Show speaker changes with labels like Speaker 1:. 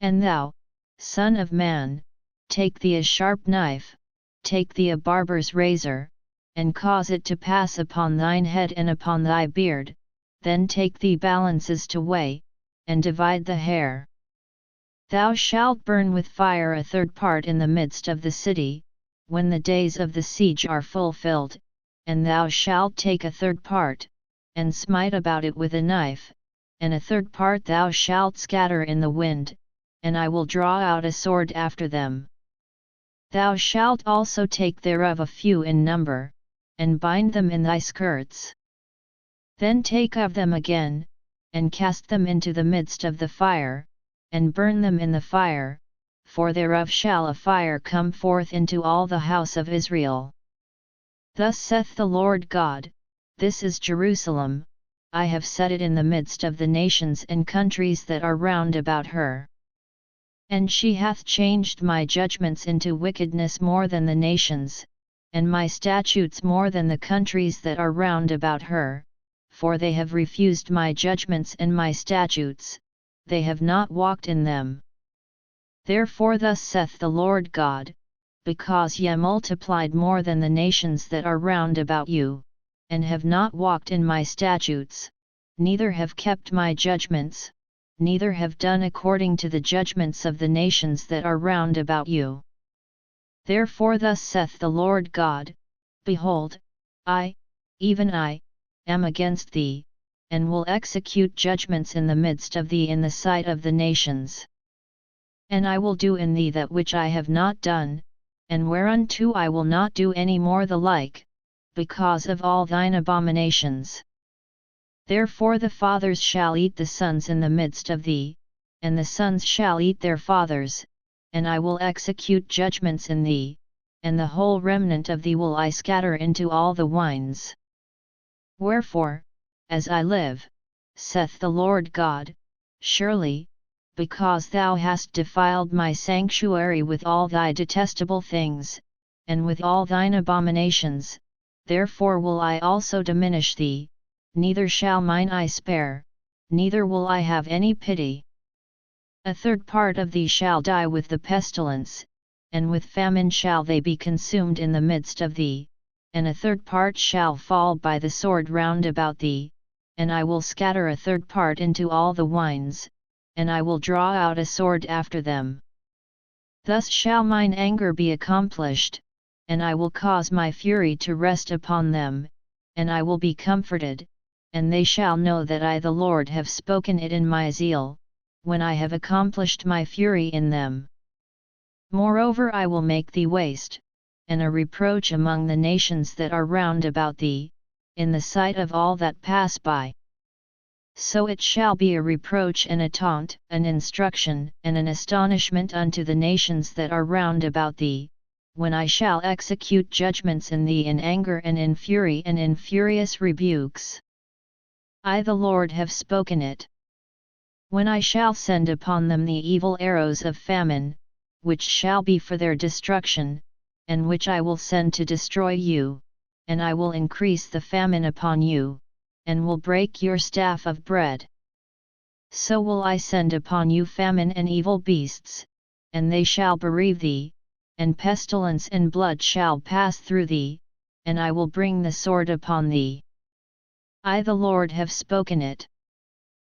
Speaker 1: And thou, son of man, take thee a sharp knife, take thee a barber's razor, and cause it to pass upon thine head and upon thy beard, then take thee balances to weigh, and divide the hair. Thou shalt burn with fire a third part in the midst of the city, when the days of the siege are fulfilled, and thou shalt take a third part, and smite about it with a knife, and a third part thou shalt scatter in the wind, and I will draw out a sword after them. Thou shalt also take thereof a few in number, and bind them in thy skirts. Then take of them again, and cast them into the midst of the fire, and burn them in the fire, for thereof shall a fire come forth into all the house of Israel. Thus saith the Lord God, this is Jerusalem, I have set it in the midst of the nations and countries that are round about her. And she hath changed my judgments into wickedness more than the nations, and my statutes more than the countries that are round about her, for they have refused my judgments and my statutes, they have not walked in them. Therefore thus saith the Lord God, because ye multiplied more than the nations that are round about you, and have not walked in my statutes, neither have kept my judgments, neither have done according to the judgments of the nations that are round about you. Therefore thus saith the Lord God, behold, I, even I, am against thee, and will execute judgments in the midst of thee in the sight of the nations. And I will do in thee that which I have not done, and whereunto I will not do any more the like, because of all thine abominations. Therefore the fathers shall eat the sons in the midst of thee, and the sons shall eat their fathers, and I will execute judgments in thee, and the whole remnant of thee will I scatter into all the wines. Wherefore, as I live, saith the Lord God, surely, because thou hast defiled my sanctuary with all thy detestable things, and with all thine abominations, therefore will I also diminish thee, neither shall mine eye spare, neither will I have any pity. A third part of thee shall die with the pestilence, and with famine shall they be consumed in the midst of thee, and a third part shall fall by the sword round about thee, and I will scatter a third part into all the wines, and I will draw out a sword after them. Thus shall mine anger be accomplished, and I will cause my fury to rest upon them, and I will be comforted, and they shall know that I the Lord have spoken it in my zeal, when I have accomplished my fury in them. Moreover I will make thee waste, and a reproach among the nations that are round about thee, in the sight of all that pass by. So it shall be a reproach and a taunt, an instruction and an astonishment unto the nations that are round about thee, when I shall execute judgments in thee in anger and in fury and in furious rebukes. I the Lord have spoken it. When I shall send upon them the evil arrows of famine, which shall be for their destruction, and which I will send to destroy you, and I will increase the famine upon you, and will break your staff of bread. So will I send upon you famine and evil beasts, and they shall bereave thee, and pestilence and blood shall pass through thee, and I will bring the sword upon thee. I the Lord have spoken it.